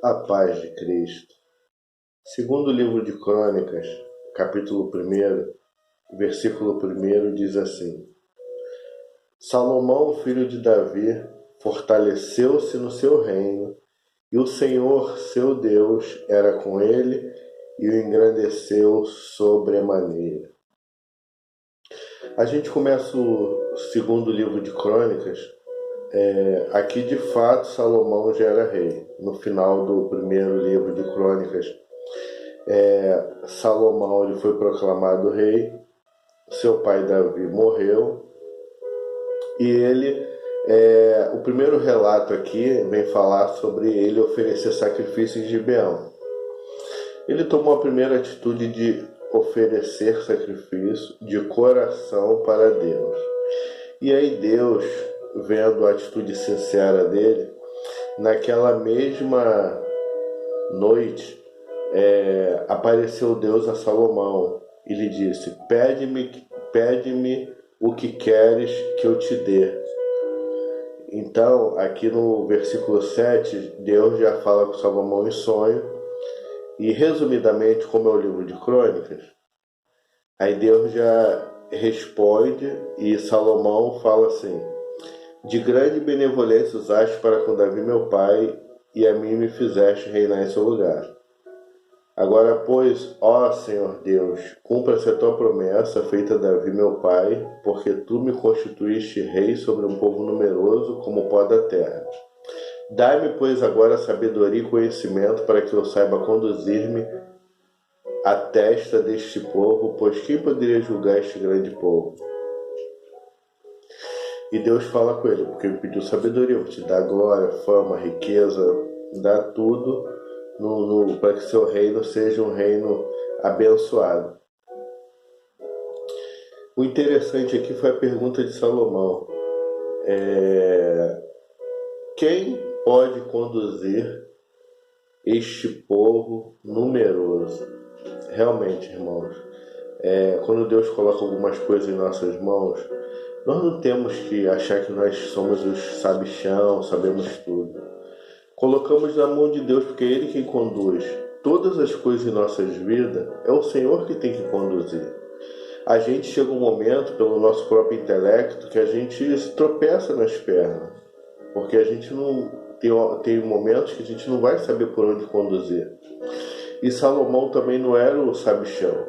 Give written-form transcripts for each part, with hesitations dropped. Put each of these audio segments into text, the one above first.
A paz de Cristo. Segundo livro de Crônicas, capítulo 1, versículo 1 diz assim: Salomão, filho de Davi, fortaleceu-se no seu reino, e o Senhor, seu Deus, era com ele e o engrandeceu sobremaneira. A gente começa o segundo livro de Crônicas. Aqui de fato Salomão já era rei. No final do primeiro livro de Crônicas, Salomão ele foi proclamado rei, seu pai Davi morreu e o primeiro relato aqui vem falar sobre ele oferecer sacrifício em Gibeão. Ele tomou a primeira atitude de oferecer sacrifício de coração para Deus. E aí Deus, vendo a atitude sincera dele, naquela mesma noite, apareceu Deus a Salomão e lhe disse: pede-me o que queres que eu te dê. Então, aqui no versículo 7, Deus já fala com Salomão em sonho, e resumidamente, como é o livro de Crônicas, aí Deus já responde e Salomão fala assim: de grande benevolência usaste para com Davi meu pai, e a mim me fizeste reinar em seu lugar. Agora, pois, ó Senhor Deus, cumpra-se a tua promessa feita a Davi meu pai, porque tu me constituíste rei sobre um povo numeroso como o pó da terra. Dai-me, pois, agora sabedoria e conhecimento para que eu saiba conduzir-me à testa deste povo, pois quem poderia julgar este grande povo? E Deus fala com ele, porque ele pediu sabedoria: eu vou te dar glória, fama, riqueza, dá tudo para que seu reino seja um reino abençoado. O interessante aqui foi a pergunta de Salomão: quem pode conduzir este povo numeroso? Realmente, irmãos, quando Deus coloca algumas coisas em nossas mãos, nós não temos que achar que nós somos os sabichão, sabemos tudo. Colocamos na mão de Deus, porque é Ele quem conduz. Todas as coisas em nossas vidas, é o Senhor que tem que conduzir. A gente chega um momento, pelo nosso próprio intelecto, que a gente se tropeça nas pernas, porque a gente não tem momentos que a gente não vai saber por onde conduzir. E Salomão também não era o sabichão.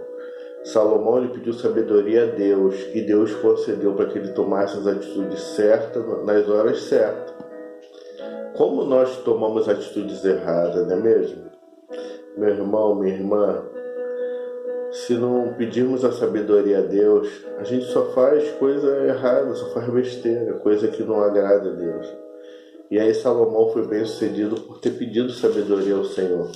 Salomão ele pediu sabedoria a Deus, e Deus concedeu para que ele tomasse as atitudes certas nas horas certas. Como nós tomamos atitudes erradas, não é mesmo? Meu irmão, minha irmã, se não pedirmos a sabedoria a Deus, a gente só faz coisa errada, só faz besteira, coisa que não agrada a Deus. E aí Salomão foi bem sucedido por ter pedido sabedoria ao Senhor.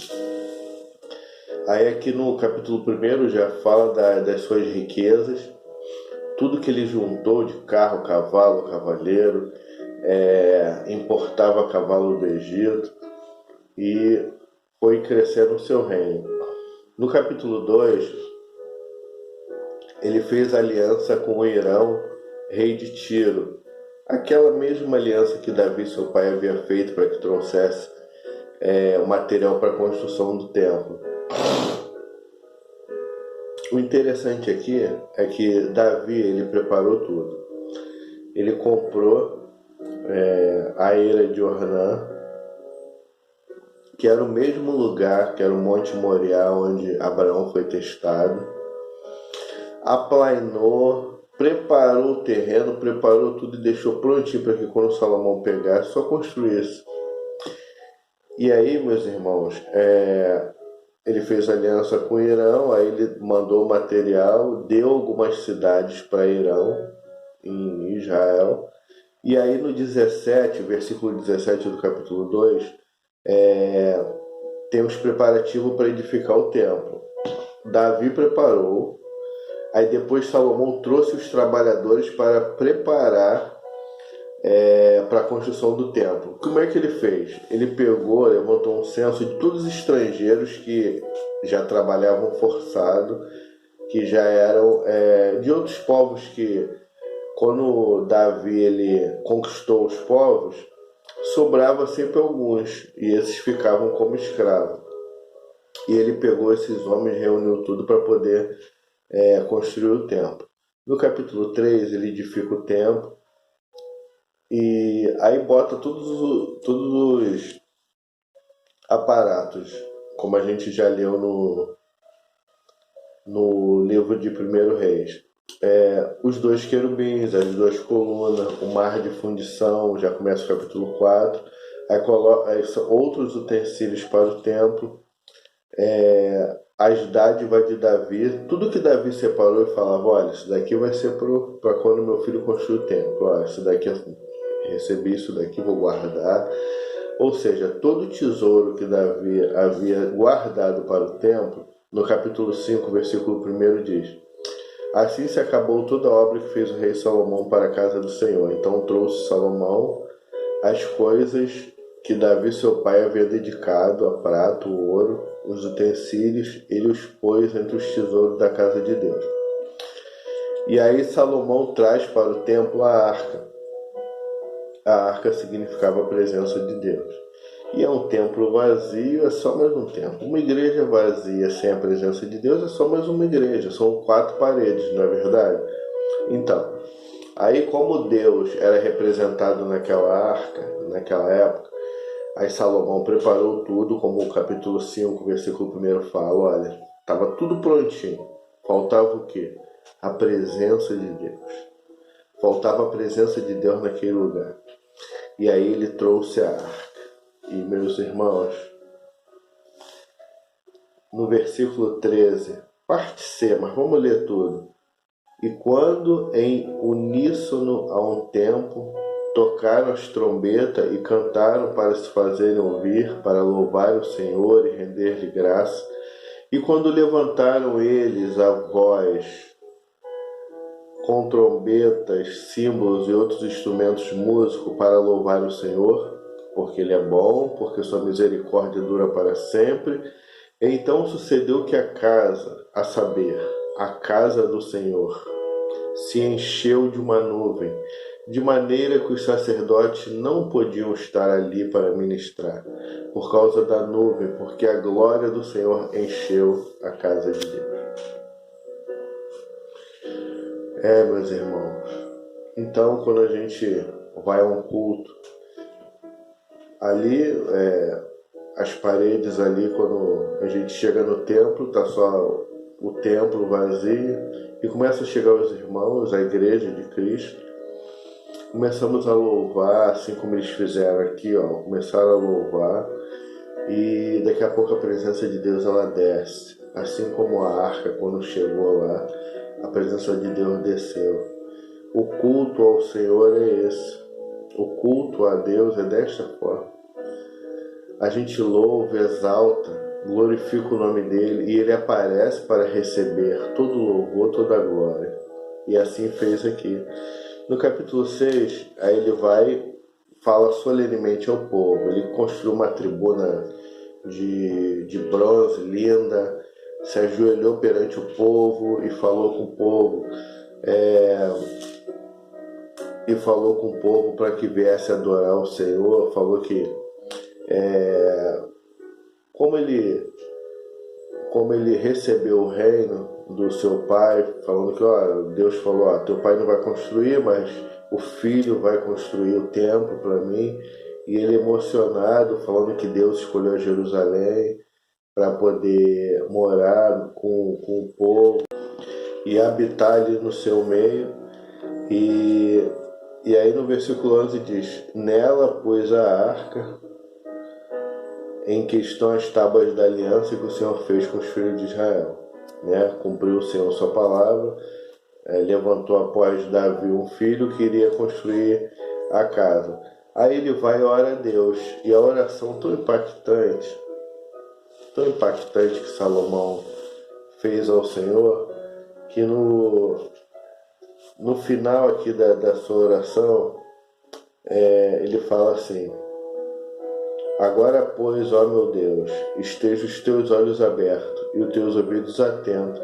Aí aqui no capítulo 1 já fala das suas riquezas, tudo que ele juntou de carro, cavalo, cavaleiro, importava cavalo do Egito e foi crescendo o seu reino. No capítulo 2, ele fez aliança com o Irão, rei de Tiro, aquela mesma aliança que Davi, seu pai, havia feito para que trouxesse o material para a construção do templo. O interessante aqui é que Davi ele preparou tudo. Ele comprou a eira de Ornã, que era o mesmo lugar que era o Monte Moriá, onde Abraão foi testado. Aplainou, preparou o terreno, preparou tudo e deixou prontinho para que quando Salomão pegasse, só construísse. E aí, meus irmãos, ele fez aliança com Irão, aí ele mandou material, deu algumas cidades para Irão, em Israel. E aí no 17, versículo 17 do capítulo 2, tem os preparativos para edificar o templo. Davi preparou, aí depois Salomão trouxe os trabalhadores para preparar para a construção do templo. Como é que ele fez? Ele pegou, levantou um censo de todos os estrangeiros que já trabalhavam forçado, que já eram de outros povos que, quando Davi ele conquistou os povos, sobrava sempre alguns, e esses ficavam como escravos. E ele pegou esses homens, reuniu tudo para poder construir o templo. No capítulo 3, ele edifica o templo, e aí bota todos os aparatos, como a gente já leu no livro de Primeiro Reis. Os dois querubins, as duas colunas, o mar de fundição, já começa o capítulo 4. Aí outros utensílios para o templo, as dádivas de Davi, tudo que Davi separou e falava: olha, isso daqui vai ser para quando meu filho construir o templo, olha, isso daqui recebi, isso daqui vou guardar. Ou seja, todo o tesouro que Davi havia guardado para o templo, no capítulo 5, versículo 1 diz: assim se acabou toda a obra que fez o rei Salomão para a casa do Senhor. Então trouxe Salomão as coisas que Davi seu pai havia dedicado, a prata, o ouro, os utensílios, ele os pôs entre os tesouros da casa de Deus. E aí Salomão traz para o templo a arca. A arca significava a presença de Deus. E é um templo vazio, é só mais um templo. Uma igreja vazia sem a presença de Deus é só mais uma igreja. São 4 paredes, não é verdade? Então, aí como Deus era representado naquela arca, naquela época, aí Salomão preparou tudo, como o capítulo 5, versículo 1 fala: olha, estava tudo prontinho. Faltava o quê? A presença de Deus. Faltava a presença de Deus naquele lugar. E aí ele trouxe a arca. E, meus irmãos, no versículo 13, parte C, mas vamos ler tudo. E quando em uníssono a um tempo tocaram as trombetas e cantaram para se fazerem ouvir, para louvar o Senhor e render-lhe graça, e quando levantaram eles a voz com trombetas, símbolos e outros instrumentos músicos para louvar o Senhor, porque Ele é bom, porque sua misericórdia dura para sempre, então sucedeu que a casa, a saber, a casa do Senhor, se encheu de uma nuvem, de maneira que os sacerdotes não podiam estar ali para ministrar, por causa da nuvem, porque a glória do Senhor encheu a casa de Deus. Meus irmãos, então quando a gente vai a um culto, ali, as paredes ali, quando a gente chega no templo, tá só o templo vazio, e começa a chegar os irmãos, a igreja de Cristo, começamos a louvar, assim como eles fizeram aqui, começaram a louvar, e daqui a pouco a presença de Deus ela desce, assim como a arca quando chegou lá, a presença de Deus desceu. O culto ao Senhor é esse, o culto a Deus é desta forma. A gente louva, exalta, glorifica o nome dele e ele aparece para receber todo o louvor, toda a glória. E assim fez aqui. No capítulo 6, aí ele fala solenemente ao povo. Ele construiu uma tribuna de bronze linda, se ajoelhou perante o povo e falou com o povo. E falou com o povo para que viesse adorar o Senhor. Falou que como ele recebeu o reino do seu pai, falando que Deus falou: teu pai não vai construir, mas o filho vai construir o templo para mim. E ele emocionado, falando que Deus escolheu Jerusalém para poder morar com o povo e habitar ali no seu meio. E aí no versículo 11 diz: nela pôs a arca em que estão as tábuas da aliança que o Senhor fez com os filhos de Israel. Cumpriu o Senhor sua palavra, levantou após Davi um filho que iria construir a casa. Aí ele vai e ora a Deus, e a oração tão impactante que Salomão fez ao Senhor, que no final aqui da sua oração, ele fala assim: agora, pois, ó meu Deus, estejam os teus olhos abertos e os teus ouvidos atentos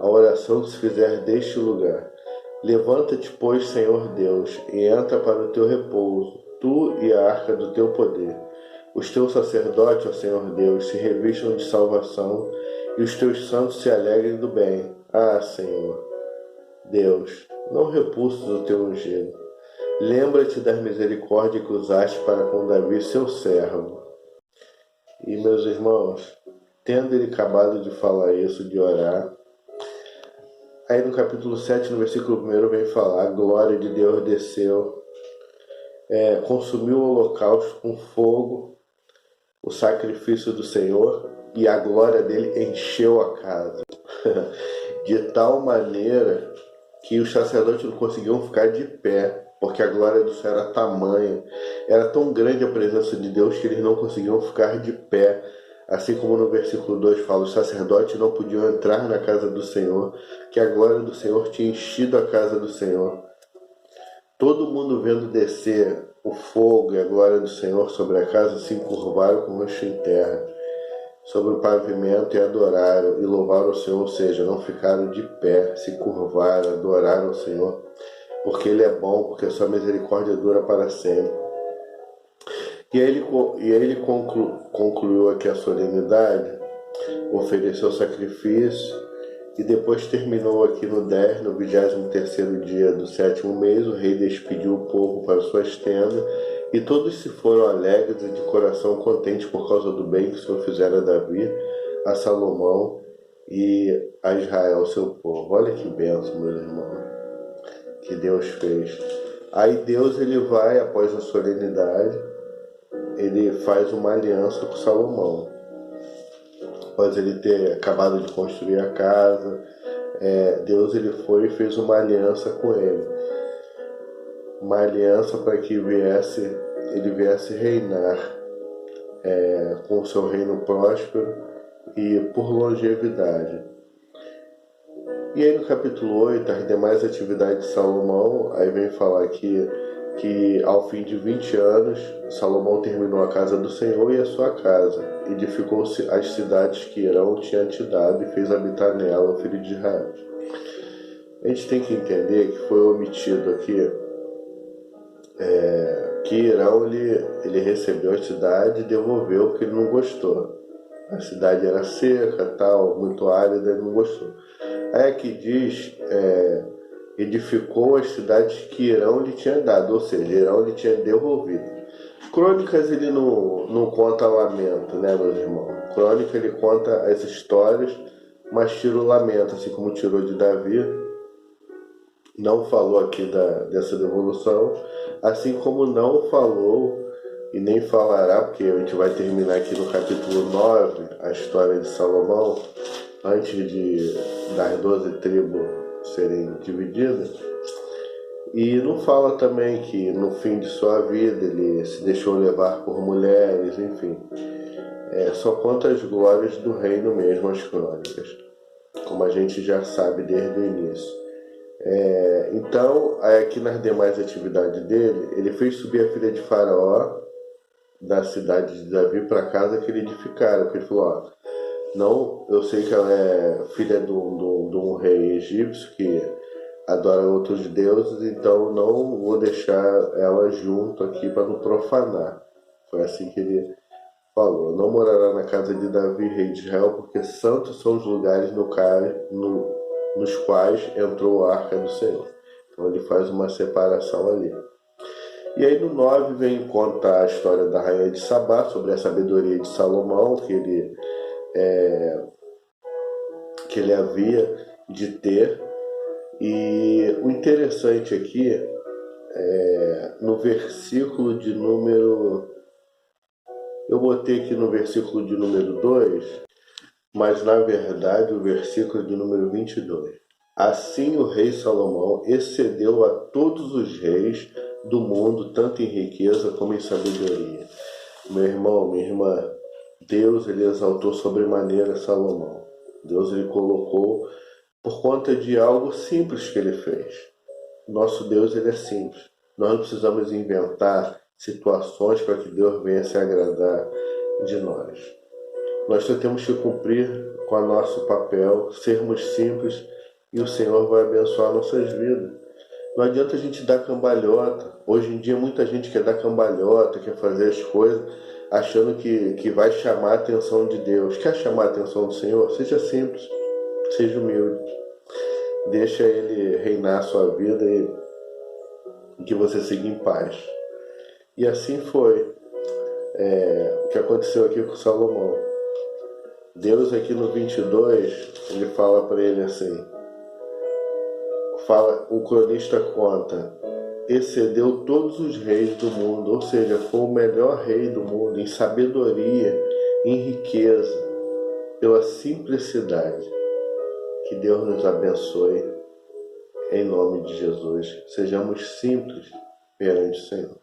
à oração que se fizer deste lugar. Levanta-te, pois, Senhor Deus, e entra para o teu repouso, tu e a arca do teu poder. Os teus sacerdotes, ó Senhor Deus, se revistam de salvação e os teus santos se alegrem do bem. Ah, Senhor Deus, não repulses o teu ungido. Lembra-te das misericórdias que usaste para com Davi, seu servo. E, meus irmãos, tendo ele acabado de falar isso, de orar, aí no capítulo 7, no versículo 1, vem falar: a glória de Deus desceu, consumiu o holocausto com fogo, o sacrifício do Senhor, e a glória dele encheu a casa. De tal maneira que os sacerdotes não conseguiam ficar de pé, porque a glória do céu era tamanha. Era tão grande a presença de Deus que eles não conseguiam ficar de pé. Assim como no versículo 2 fala, os sacerdotes não podiam entrar na casa do Senhor, que a glória do Senhor tinha enchido a casa do Senhor. Todo mundo vendo descer o fogo e a glória do Senhor sobre a casa, se encurvaram com o rosto em terra, sobre o pavimento, e adoraram e louvaram o Senhor, ou seja, não ficaram de pé, se curvaram, adoraram o Senhor, porque Ele é bom, porque a sua misericórdia dura para sempre. E aí ele concluiu aqui a solenidade, ofereceu o sacrifício, e depois terminou aqui no 23º dia do 7º mês. O rei despediu o povo para suas tendas, e todos se foram alegres e de coração contentes por causa do bem que o Senhor fizera a Davi, a Salomão e a Israel, seu povo. Olha que bênção, meus irmãos, que Deus fez. Aí Deus, ele vai, após a solenidade, ele faz uma aliança com Salomão. Após ele ter acabado de construir a casa, Deus, ele foi e fez uma aliança com ele. Uma aliança para que ele viesse reinar com o seu reino próspero e por longevidade. E aí no capítulo 8, as demais atividades de Salomão, aí vem falar que ao fim de 20 anos, Salomão terminou a casa do Senhor e a sua casa, edificou as cidades que Irão tinha te dado e fez habitar nela o filho de Israel. A gente tem que entender que foi omitido aqui que Irão ele recebeu a cidade e devolveu porque ele não gostou. A cidade era seca, tal, muito árida, ele não gostou. Aí aqui diz, edificou as cidades que Irão lhe tinha dado, ou seja, Irão lhe tinha devolvido. Crônicas ele não conta lamento, né, meus irmãos? Crônica ele conta as histórias, mas tira o lamento, assim como tirou de Davi. Não falou aqui dessa devolução, assim como não falou e nem falará, porque a gente vai terminar aqui no capítulo 9, a história de Salomão, antes das 12 tribos serem divididas. E não fala também que no fim de sua vida ele se deixou levar por mulheres, enfim. Só conta as glórias do reino mesmo, as crônicas, como a gente já sabe desde o início. Então, aqui nas demais atividades dele, ele fez subir a filha de Faraó da cidade de Davi para a casa que ele edificara, porque ele falou, não, eu sei que ela é filha de um rei egípcio que adora outros deuses, então não vou deixar ela junto aqui para não profanar. Foi assim que ele falou: não morará na casa de Davi, rei de Israel, porque santos são os lugares nos quais entrou a arca do Senhor. Então ele faz uma separação ali. E aí no 9 vem contar a história da rainha de Sabá, sobre a sabedoria de Salomão, que ele havia de ter. E o interessante aqui no versículo de número... Eu botei aqui no versículo de número 2, mas na verdade o versículo de número 22. Assim o rei Salomão excedeu a todos os reis do mundo, tanto em riqueza como em sabedoria. Meu irmão, minha irmã, Deus ele exaltou sobremaneira Salomão. Deus ele colocou por conta de algo simples que ele fez. Nosso Deus ele é simples. Nós não precisamos inventar situações para que Deus venha se agradar de nós. Nós só temos que cumprir com o nosso papel, sermos simples, e o Senhor vai abençoar nossas vidas. Não adianta a gente dar cambalhota. Hoje em dia muita gente quer dar cambalhota, quer fazer as coisas achando que vai chamar a atenção de Deus. Quer chamar a atenção do Senhor? Seja simples, seja humilde. Deixa Ele reinar a sua vida e que você siga em paz. E assim foi o que aconteceu aqui com Salomão. Deus aqui no 22, ele fala para ele assim, o cronista conta, excedeu todos os reis do mundo, ou seja, foi o melhor rei do mundo em sabedoria, em riqueza, pela simplicidade. Que Deus nos abençoe, em nome de Jesus. Sejamos simples perante o Senhor.